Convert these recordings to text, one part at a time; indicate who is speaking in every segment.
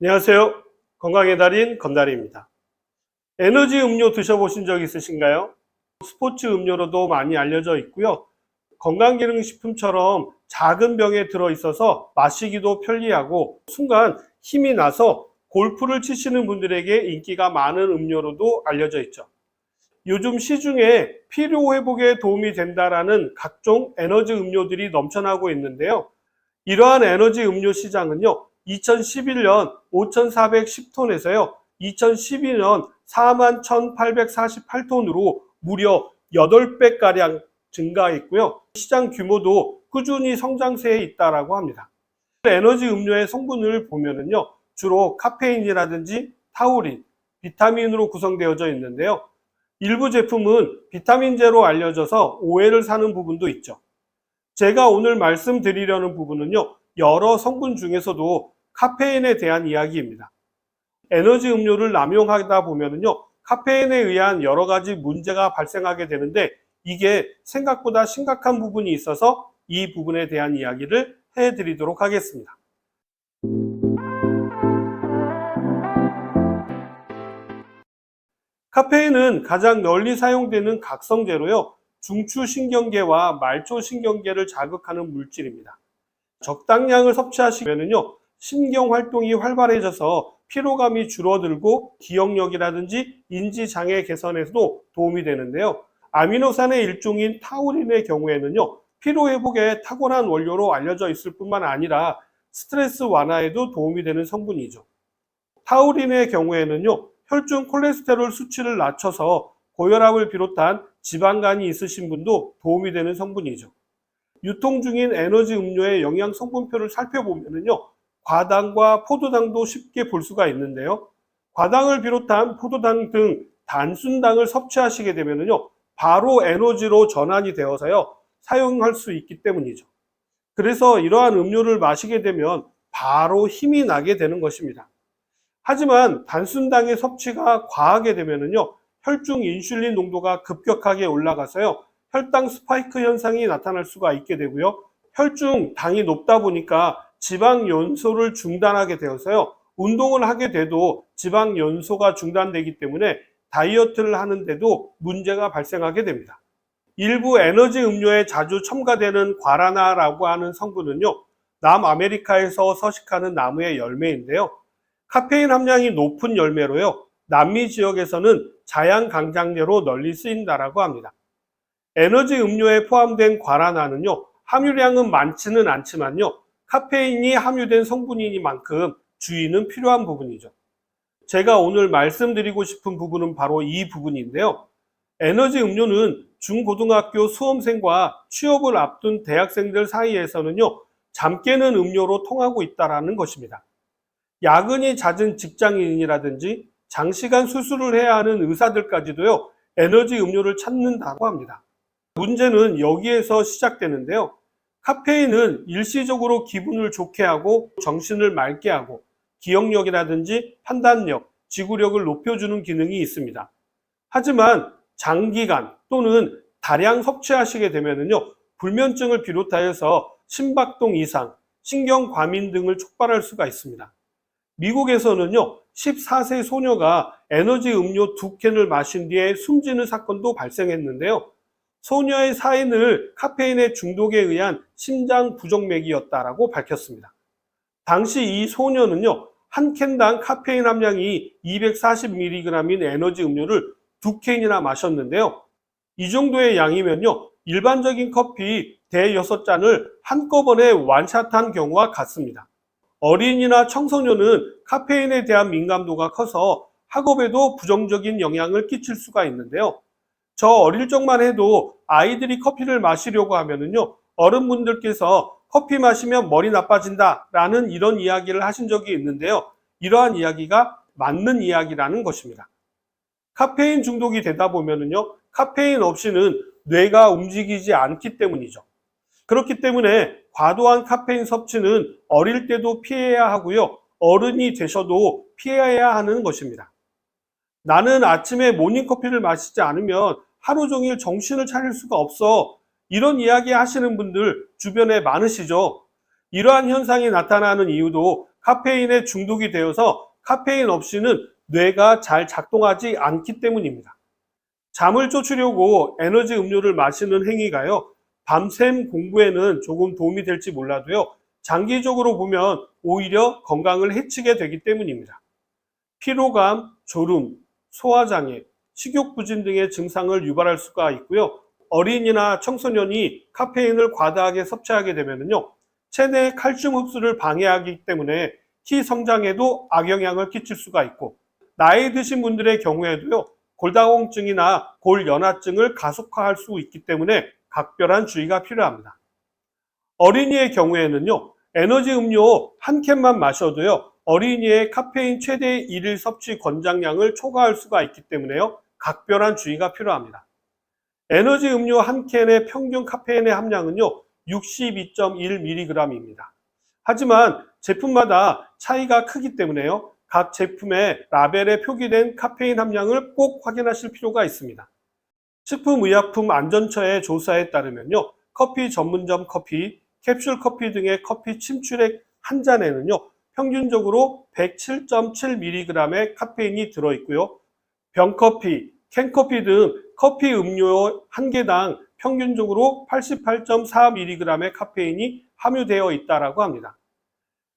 Speaker 1: 안녕하세요. 건강의 달인 건달입니다. 에너지 음료 드셔보신 적 있으신가요? 스포츠 음료로도 많이 알려져 있고요. 건강기능식품처럼 작은 병에 들어있어서 마시기도 편리하고 순간 힘이 나서 골프를 치시는 분들에게 인기가 많은 음료로도 알려져 있죠. 요즘 시중에 피로회복에 도움이 된다라는 각종 에너지 음료들이 넘쳐나고 있는데요. 이러한 에너지 음료 시장은요, 2011년 5,410톤에서요, 2012년 41,848톤으로 무려 8배가량 증가했고요. 시장 규모도 꾸준히 성장세에 있다고 합니다. 에너지 음료의 성분을 보면은요, 주로 카페인이라든지 타우린, 비타민으로 구성되어져 있는데요. 일부 제품은 비타민제로 알려져서 오해를 사는 부분도 있죠. 제가 오늘 말씀드리려는 부분은요, 여러 성분 중에서도 카페인에 대한 이야기입니다. 에너지 음료를 남용하다 보면은요, 카페인에 의한 여러 가지 문제가 발생하게 되는데 이게 생각보다 심각한 부분이 있어서 이 부분에 대한 이야기를 해드리도록 하겠습니다. 카페인은 가장 널리 사용되는 각성제로요, 중추신경계와 말초신경계를 자극하는 물질입니다. 적당량을 섭취하시면요, 신경 활동이 활발해져서 피로감이 줄어들고 기억력이라든지 인지장애 개선에서도 도움이 되는데요. 아미노산의 일종인 타우린의 경우에는요, 피로회복에 탁월한 원료로 알려져 있을 뿐만 아니라 스트레스 완화에도 도움이 되는 성분이죠. 타우린의 경우에는요, 혈중 콜레스테롤 수치를 낮춰서 고혈압을 비롯한 지방간이 있으신 분도 도움이 되는 성분이죠. 유통 중인 에너지 음료의 영양 성분표를 살펴보면요, 과당과 포도당도 쉽게 볼 수가 있는데요. 과당을 비롯한 포도당 등 단순당을 섭취하시게 되면요, 바로 에너지로 전환이 되어서요, 사용할 수 있기 때문이죠. 그래서 이러한 음료를 마시게 되면 바로 힘이 나게 되는 것입니다. 하지만 단순당의 섭취가 과하게 되면요, 혈중 인슐린 농도가 급격하게 올라가서요, 혈당 스파이크 현상이 나타날 수가 있게 되고요. 혈중 당이 높다 보니까 지방 연소를 중단하게 되어서요, 운동을 하게 돼도 지방 연소가 중단되기 때문에 다이어트를 하는데도 문제가 발생하게 됩니다. 일부 에너지 음료에 자주 첨가되는 과라나라고 하는 성분은요, 남아메리카에서 서식하는 나무의 열매인데요. 카페인 함량이 높은 열매로요, 남미 지역에서는 자양강장제로 널리 쓰인다라고 합니다. 에너지 음료에 포함된 과라나는요, 함유량은 많지는 않지만요, 카페인이 함유된 성분이니만큼 주의는 필요한 부분이죠. 제가 오늘 말씀드리고 싶은 부분은 바로 이 부분인데요. 에너지 음료는 중고등학교 수험생과 취업을 앞둔 대학생들 사이에서는요, 잠 깨는 음료로 통하고 있다는 것입니다. 야근이 잦은 직장인이라든지 장시간 수술을 해야 하는 의사들까지도요, 에너지 음료를 찾는다고 합니다. 문제는 여기에서 시작되는데요. 카페인은 일시적으로 기분을 좋게 하고 정신을 맑게 하고 기억력이라든지 판단력, 지구력을 높여주는 기능이 있습니다. 하지만 장기간 또는 다량 섭취하시게 되면요, 불면증을 비롯하여서 심박동 이상, 신경과민 등을 촉발할 수가 있습니다. 미국에서는요, 14세 소녀가 에너지 음료 2캔을 마신 뒤에 숨지는 사건도 발생했는데요. 소녀의 사인을 카페인의 중독에 의한 심장 부정맥이었다라고 밝혔습니다. 당시 이 소녀는요, 한 캔당 카페인 함량이 240mg인 에너지 음료를 2캔이나 마셨는데요. 이 정도의 양이면요, 일반적인 커피 대6잔을 한꺼번에 완샷한 경우와 같습니다. 어린이나 청소년은 카페인에 대한 민감도가 커서 학업에도 부정적인 영향을 끼칠 수가 있는데요. 저 어릴 적만 해도 아이들이 커피를 마시려고 하면은요, 어른분들께서 커피 마시면 머리 나빠진다 라는 이런 이야기를 하신 적이 있는데요. 이러한 이야기가 맞는 이야기라는 것입니다. 카페인 중독이 되다 보면은요, 카페인 없이는 뇌가 움직이지 않기 때문이죠. 그렇기 때문에 과도한 카페인 섭취는 어릴 때도 피해야 하고요, 어른이 되셔도 피해야 하는 것입니다. 나는 아침에 모닝커피를 마시지 않으면 하루 종일 정신을 차릴 수가 없어. 이런 이야기 하시는 분들 주변에 많으시죠? 이러한 현상이 나타나는 이유도 카페인에 중독이 되어서 카페인 없이는 뇌가 잘 작동하지 않기 때문입니다. 잠을 쫓으려고 에너지 음료를 마시는 행위가요, 밤샘 공부에는 조금 도움이 될지 몰라도요, 장기적으로 보면 오히려 건강을 해치게 되기 때문입니다. 피로감, 졸음, 소화장애, 식욕부진 등의 증상을 유발할 수가 있고요. 어린이나 청소년이 카페인을 과다하게 섭취하게 되면요, 체내 칼슘 흡수를 방해하기 때문에 키 성장에도 악영향을 끼칠 수가 있고, 나이 드신 분들의 경우에도요, 골다공증이나 골연화증을 가속화할 수 있기 때문에 각별한 주의가 필요합니다. 어린이의 경우에는요, 에너지 음료 한 캔만 마셔도요, 어린이의 카페인 최대 1일 섭취 권장량을 초과할 수가 있기 때문에요, 각별한 주의가 필요합니다. 에너지 음료 한 캔의 평균 카페인의 함량은요, 62.1mg입니다. 하지만 제품마다 차이가 크기 때문에요, 각 제품의 라벨에 표기된 카페인 함량을 꼭 확인하실 필요가 있습니다. 식품의약품안전처의 조사에 따르면요, 커피 전문점 커피, 캡슐 커피 등의 커피 침출액 한 잔에는요, 평균적으로 107.7mg의 카페인이 들어있고요. 병커피, 캔커피 등 커피 음료 한 개당 평균적으로 88.4mg의 카페인이 함유되어 있다고 합니다.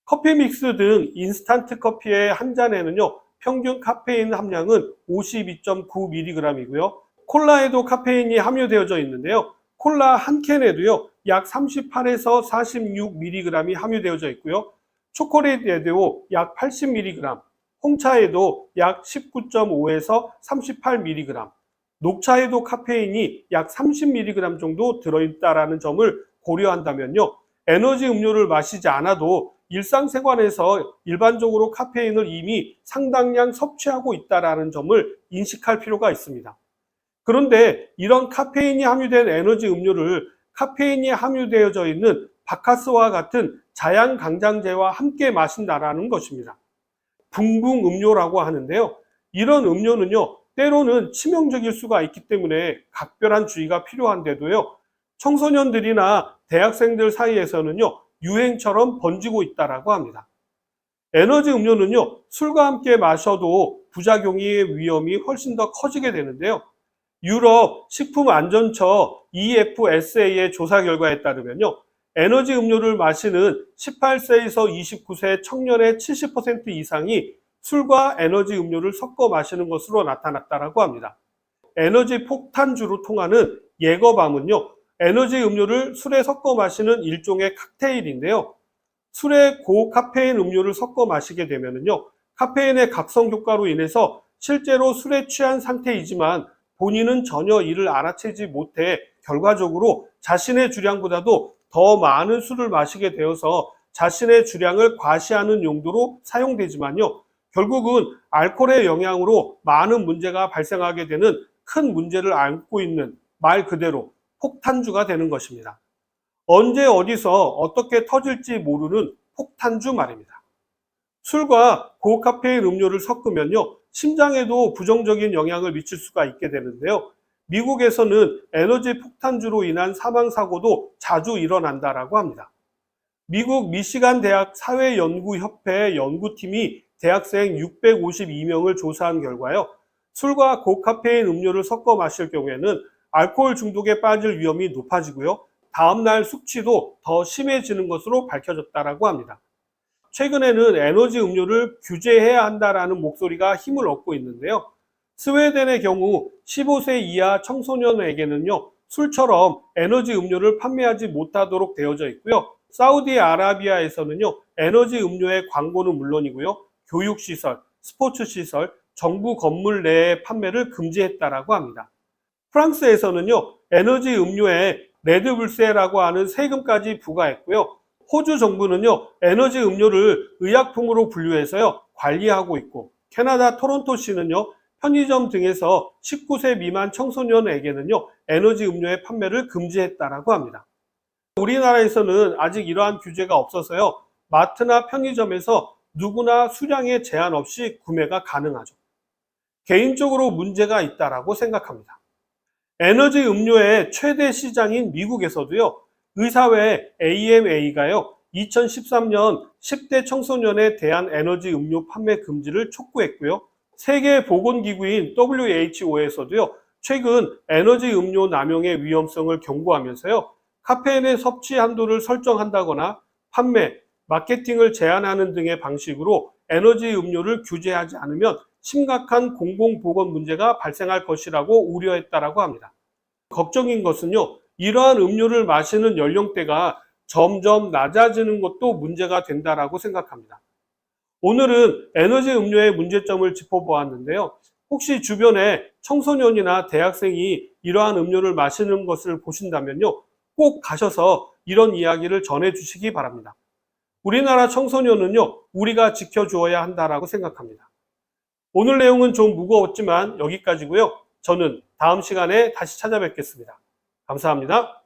Speaker 1: 커피 믹스 등 인스턴트 커피의 한 잔에는요, 평균 카페인 함량은 52.9mg이고요. 콜라에도 카페인이 함유되어져 있는데요. 콜라 한 캔에도요, 약 38에서 46mg이 함유되어져 있고요. 초콜릿에도 약 80mg, 홍차에도 약 19.5에서 38mg, 녹차에도 카페인이 약 30mg 정도 들어있다는 점을 고려한다면요, 에너지 음료를 마시지 않아도 일상생활에서 일반적으로 카페인을 이미 상당량 섭취하고 있다는 점을 인식할 필요가 있습니다. 그런데 이런 카페인이 함유된 에너지 음료를 카페인이 함유되어져 있는 바카스와 같은 자양강장제와 함께 마신다라는 것입니다. 붕붕 음료라고 하는데요. 이런 음료는요, 때로는 치명적일 수가 있기 때문에 각별한 주의가 필요한데도요, 청소년들이나 대학생들 사이에서는요, 유행처럼 번지고 있다고 합니다. 에너지 음료는요, 술과 함께 마셔도 부작용의 위험이 훨씬 더 커지게 되는데요. 유럽 식품안전처 EFSA의 조사 결과에 따르면요, 에너지 음료를 마시는 18세에서 29세 청년의 70% 이상이 술과 에너지 음료를 섞어 마시는 것으로 나타났다고 합니다. 에너지 폭탄주로 통하는 예거밤은요, 에너지 음료를 술에 섞어 마시는 일종의 칵테일인데요. 술에 고카페인 음료를 섞어 마시게 되면요, 카페인의 각성 효과로 인해서 실제로 술에 취한 상태이지만 본인은 전혀 이를 알아채지 못해 결과적으로 자신의 주량보다도 더 많은 술을 마시게 되어서 자신의 주량을 과시하는 용도로 사용되지만요, 결국은 알코올의 영향으로 많은 문제가 발생하게 되는 큰 문제를 안고 있는, 말 그대로 폭탄주가 되는 것입니다. 언제 어디서 어떻게 터질지 모르는 폭탄주 말입니다. 술과 고카페인 음료를 섞으면요, 심장에도 부정적인 영향을 미칠 수가 있게 되는데요. 미국에서는 에너지 폭탄주로 인한 사망사고도 자주 일어난다고 합니다. 미국 미시간 대학 사회연구협회 연구팀이 대학생 652명을 조사한 결과요, 술과 고카페인 음료를 섞어 마실 경우에는 알코올 중독에 빠질 위험이 높아지고요, 다음날 숙취도 더 심해지는 것으로 밝혀졌다고 합니다. 최근에는 에너지 음료를 규제해야 한다는 목소리가 힘을 얻고 있는데요. 스웨덴의 경우 15세 이하 청소년에게는요, 술처럼 에너지 음료를 판매하지 못하도록 되어져 있고요. 사우디아라비아에서는요, 에너지 음료의 광고는 물론이고요, 교육시설, 스포츠시설, 정부 건물 내의 판매를 금지했다고 합니다. 프랑스에서는요, 에너지 음료에 레드불세라고 하는 세금까지 부과했고요. 호주 정부는요, 에너지 음료를 의약품으로 분류해서요, 관리하고 있고, 캐나다 토론토시는요, 편의점 등에서 19세 미만 청소년에게는요, 에너지 음료의 판매를 금지했다고 합니다. 우리나라에서는 아직 이러한 규제가 없어서요, 마트나 편의점에서 누구나 수량에 제한 없이 구매가 가능하죠. 개인적으로 문제가 있다고 생각합니다. 에너지 음료의 최대 시장인 미국에서도요, 의사회 AMA가요, 2013년 10대 청소년에 대한 에너지 음료 판매 금지를 촉구했고요. 세계보건기구인 WHO에서도요, 최근 에너지 음료 남용의 위험성을 경고하면서요, 카페인의 섭취 한도를 설정한다거나 판매, 마케팅을 제한하는 등의 방식으로 에너지 음료를 규제하지 않으면 심각한 공공보건 문제가 발생할 것이라고 우려했다라고 합니다. 걱정인 것은요, 이러한 음료를 마시는 연령대가 점점 낮아지는 것도 문제가 된다라고 생각합니다. 오늘은 에너지 음료의 문제점을 짚어보았는데요. 혹시 주변에 청소년이나 대학생이 이러한 음료를 마시는 것을 보신다면요, 꼭 가셔서 이런 이야기를 전해주시기 바랍니다. 우리나라 청소년은요, 우리가 지켜주어야 한다라고 생각합니다. 오늘 내용은 좀 무거웠지만 여기까지고요. 저는 다음 시간에 다시 찾아뵙겠습니다. 감사합니다.